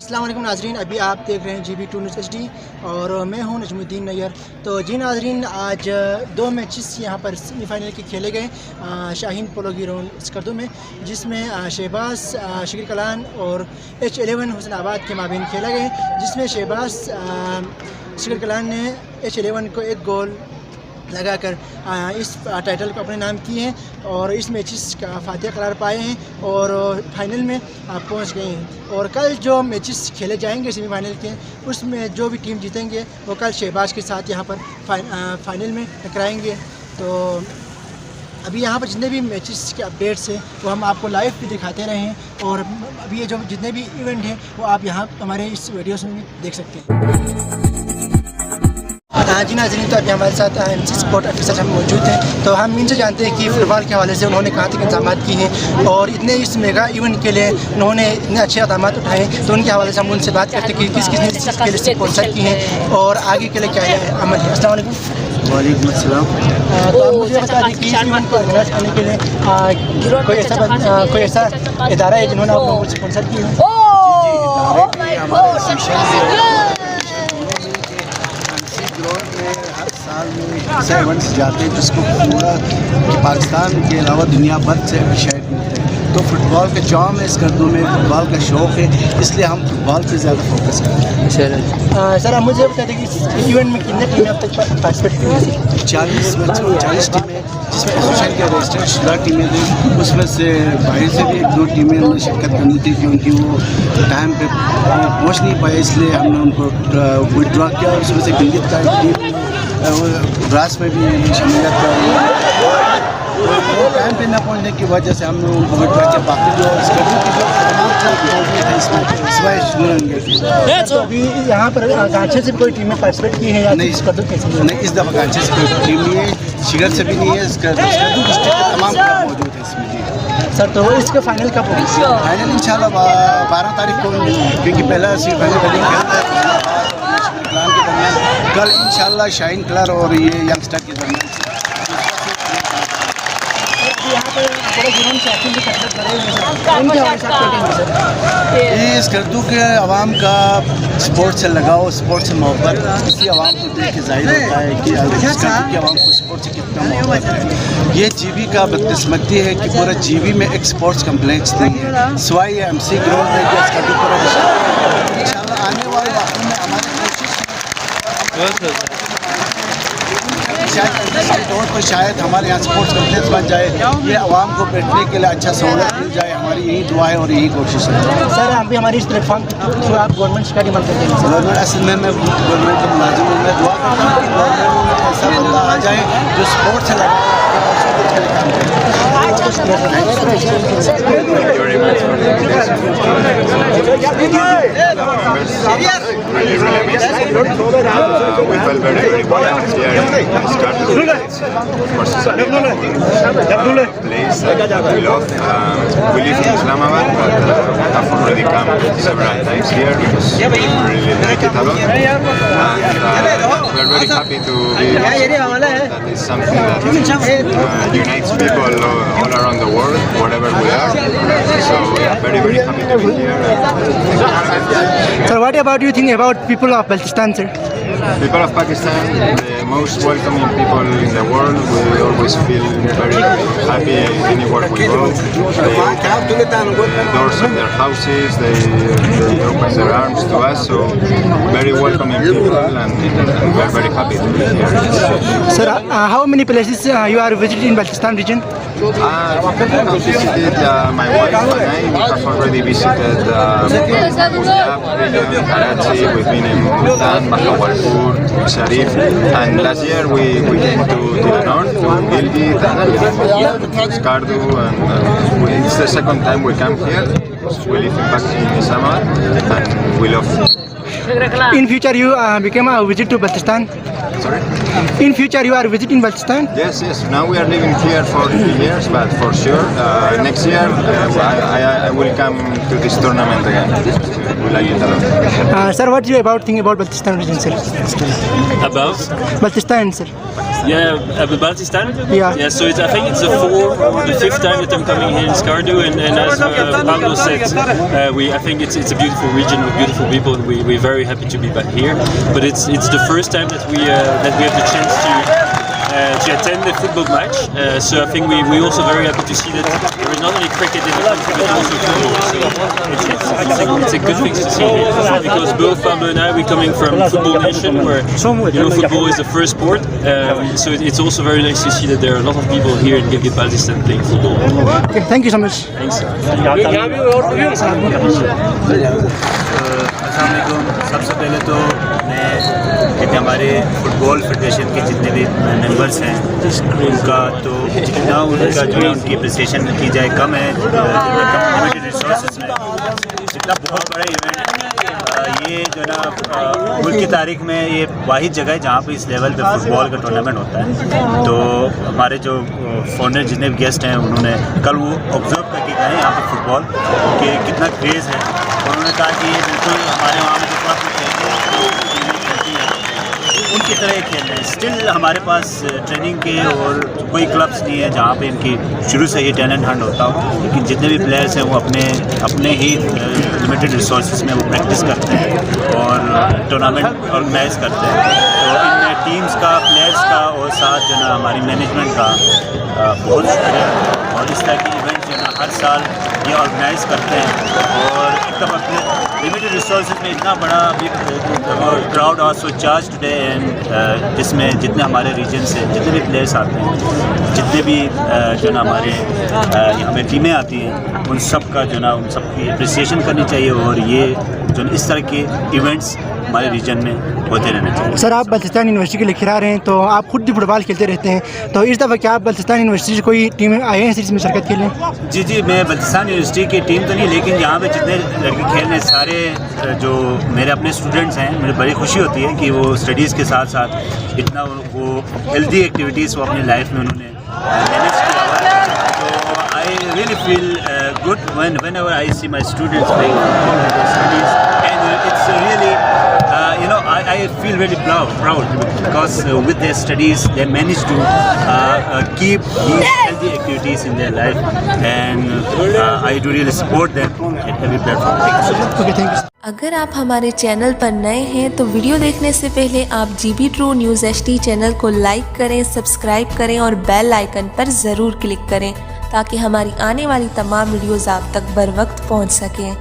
अस्सलाम वालेकुम नाजरीन, अभी आप देख रहे हैं GB2 न्यूज़ HD और मैं हूं नजमुद्दीन नेय्यर। तो जी नाजरीन, आज 2 मैचेस यहां पर सेमीफाइनल के खेले गए शाहीन पोलो ग्राउंड सकडो में, जिसमें शहबाज शगरी कलां और H11 हुसैन आबाद के माबीन खेला गया, जिसमें शहबाज शगरी कलां ने H11 को 1 गोल लगाकर इस टाइटल को अपने नाम किए हैं और इस मैचेस का फातिहा करार पाए हैं और फाइनल में पहुंच गए हैं। और कल जो मैचेस खेले जाएंगे सेमीफाइनल के, उसमें जो भी टीम जीतेंगे वो कल शहबाज के साथ यहां पर फाइनल में टकराएंगे। तो अभी यहाँ पर जितने भी मैचेस के अपडेट्स हैं वो हम आपको लाइव भी दिखाते रहे हैं और अभी ये जो जितने भी इवेंट हैं वो आप यहाँ हमारे इस वीडियोस में भी देख सकते हैं। जी नाज़रीन, तो अभी हमारे साथ MC स्पोर्ट ऑफिसर हम मौजूद हैं, तो हम इनसे जानते हैं कि फुटबॉल के हवाले से उन्होंने कहाँ तक इंतजाम किए हैं और इतने इस मेगा इवेंट के लिए उन्होंने इतने अच्छे इक़दाम उठाए, तो उनके हवाले से हम उनसे बात करते हैं कि किस किस ने इसके लिए स्पॉन्सर किए हैं और आगे के लिए क्या है अमल है। अस्सलाम वालेकुम। वालेकुम अस्सलाम। तो आप मुझे बता दें कि इस इवेंट को ऑर्गेनाइज करने के लिए कोई ऐसा इदारा है जिन्होंने आप लोगों को स्पॉन्सर किए हैं? हर साल में ऐसे इवेंट्स जाते हैं जिसको पूरा पाकिस्तान के अलावा दुनिया भर से अप्रिशिएट मिलते हैं। तो फुटबॉल का जाम है सकडो में, फुटबॉल का शौक़ है, इसलिए हम फुटबॉल पे ज़्यादा फोकस करते हैं। सर आप मुझे बता दें कि इस इवेंट में कितने टीमें अब तक पार्टिसिपेट की हैं? 40 टीमें, जिसमें एसोसिएशन के रजिस्टर्ड 16 टीमें थी, उसमें से बाहर से भी 1-2 टीमें उन्होंने शिरकत करनी थी क्योंकि वो टाइम पे पहुंच नहीं पाए, इसलिए हमने उनको विड्रॉ किया। उसमें से गिलगित का टीम ग्रास में भी शमूलियत कर, तो टाइम पे न पहुंचने की वजह से हमने उनको विड्रॉ किया। बाकी जो स्कर्दू की जो तो अभी यहाँ पर गांचे से कोई टीमें पार्टिसिपेट की हैं या नहीं? स्कर्दू कैसे नहीं, इस दफ़ा गांचे से कोई टीम नहीं है, शिगर से भी नहीं है, स्कर्दू डिस्ट्रिक्ट के तमाम क्लब मौजूद है इसमें। जी सर, तो इसका फाइनल कब होगा? फाइनल इंशाल्लाह 12 तारीख को, क्योंकि पहला सेमीफाइनल रनिंग खेलता है के दरमियान, कल इंशाल्लाह शाहीन कलर और ये यंगस्टर के दरमियान। ये सकडो के आवाम का स्पोर्ट्स से लगाओ, स्पोर्ट्स से मोहब्बत इसी आवाम को देख के जाहिर होता है कि सकडो के आवाम को स्पोर्ट्स से कितना मोहब्बत है। ये GB का बदकिस्मती है कि पूरा GB में एक स्पोर्ट्स कम्प्लेक्स नहीं है, सिवाय MC ग्राउंड में जो सकडो पूरा इंशाल्लाह आने वाले वक्त में हमारी कोशिश तौर पर शायद हमारे यहाँ स्पोर्ट्स कम्प्लेक्स बन जाए, ये आवाम को बैठने के लिए अच्छा सहूलत मिल जाए। हमारी यही दुआ है और यही कोशिश है। सर, आप भी हमारी इस प्लेटफॉर्म थ्रू आप गवर्नमेंट का डिमांड करते हैं? गवर्नमेंट असल में मैं गवर्नमेंट के मुलाजिम हूँ, मैं दुआ करता हूँ कि गवर्नमेंट में ऐसा बंदा आ जाए जो स्पोर्ट्स से लगा we felt very buoyant here in Skardu. Of course, it's a place that we love. We live in Islamabad, but we have already come several times here because we really like it a lot. And we are very happy to be here. That is something that unites people all around the world, wherever we are. So we are very happy to be here. So what about you think about people of Pakistan, sir? People of Pakistan, the most welcoming people in the world. We always feel very happy anywhere we go. They open the doors of their houses, they open their arms to us, so very welcoming people, and we are very happy to be here. Sir, how many places you are visiting in Pakistan region? We have visited my wife and I. We have already visited Punjab region, Karachi, we've been in Multan, Bahawalpur, Sharif, and last year we came to the north, to Gilgit and Skardu, and it's the second time we come here because we live in Islamabad and we love it. In future you became a visit to Pakistan? Sorry? In future you are visiting Baltistan? Yes, yes. Now we are living here for 3 years, but for sure next year I will come to this tournament again. We like it a lot. Sir, what do you think about Baltistan region, sir? About? Baltistan, sir. Yeah, Baltistan? Yeah. Yeah, so I think it's the 4th or the 5th time that I'm coming here in Skardu, and as Pablo said, I think it's a beautiful region with beautiful people, and we're very happy to be back here. But it's the first time that we have the chance to attend the football match. So I think we also very happy to see that there is not only cricket in the country but also football. So it's a good thing to see here, because both Pablo and I, we're coming from football nation where football is the first sport. So it's also very nice to see that there are a lot of people here in Gilgit-Baltistan playing football. Okay, thank you so much. Thanks. अस्सलामुअलैकुम। सबसे पहले तो मैं कहते हमारे football federation के जितने भी मेंबर्स हैं उनका तो जितना उनका जो है उनकी अप्रिसिएशन की जाए कम है, लिमिटेड रिसोर्सेज में जितना बहुत बड़ा इवेंट है। ये जो है ना मुल्क की तारीख में ये वाहिद जगह है जहाँ पे इस लेवल पे फुटबॉल का टूर्नामेंट होता है। तो हमारे जो फॉरेनर जितने भी गेस्ट हैं उन्होंने कल वो ऑब्जर्व करके गए यहाँ पे फुटबॉल कि कितना क्रेज़ है, और उन्होंने कहा कि ये बिल्कुल हमारे वहाँ में जो क्लब खेलती हैं उनकी तरह खेल रहे हैं। स्टिल हमारे पास ट्रेनिंग के और कोई क्लब्स नहीं है जहाँ पे इनकी शुरू से ही टैलेंट हंट होता हो, लेकिन जितने भी प्लेयर्स हैं वो अपने ही लिमिटेड रिसोर्सेज में वो प्रैक्टिस करते हैं और टूर्नामेंट ऑर्गेनाइज करते हैं। तो इन टीम्स का, प्लेयर्स का और साथ जो ना हमारी मैनेजमेंट का बहुत शुक्रिया। और इस तरह की इवेंट जो ना हर साल ये ऑर्गेनाइज करते हैं और एकदम अपने लिमिटेड रिसोर्सेज में इतना बड़ा क्राउड और सो चार्ज टुडे, एंड जिसमें जितने हमारे रीजन से जितने भी प्लेयर्स आते हैं, जितने भी जो ना हमारे यहाँ पे टीमें आती हैं, उन सब का जो ना उन सब की अप्रिसिएशन करनी चाहिए और ये जो इस तरह के इवेंट्स हमारे रीजन में होते रहने चाहिए। सर, आप बल्तिस्तान यूनिवर्सिटी के लेक्चरर हैं, तो आप खुद भी फुटबॉल खेलते रहते हैं, तो इस दफ़ा क्या आप बल्तिस्तान यूनिवर्सिटी से कोई टीम आए हैं सीरीज़ में शिरकत के लिए? जी, मैं बल्तिस्तान यूनिवर्सिटी की टीम तो नहीं, लेकिन यहाँ पे जितने लड़के खेल रहे हैं सारे जो मेरे अपने स्टूडेंट्स हैं, मुझे बड़ी खुशी होती है कि वो स्टडीज़ के साथ साथ इतना वो हेल्दी एक्टिविटीज़ वो अपनी लाइफ में उन्होंने मैनेज किया हुआ है। तो I really feel good whenever I see my students playing studies, and it's really I feel very proud because with their studies they managed to keep these healthy activities in their life, and I do really support them at every platform. Thank you so much. Okay, thank you. अगर आप हमारे channel पर नए हैं तो video देखने से पहले आप GB True News HD channel को लाइक करें, सब्सक्राइब करें और बेल आइकन पर ज़रूर क्लिक करें ताकि हमारी आने वाली तमाम वीडियोज़ आप तक बर वक्त पहुँच सकें।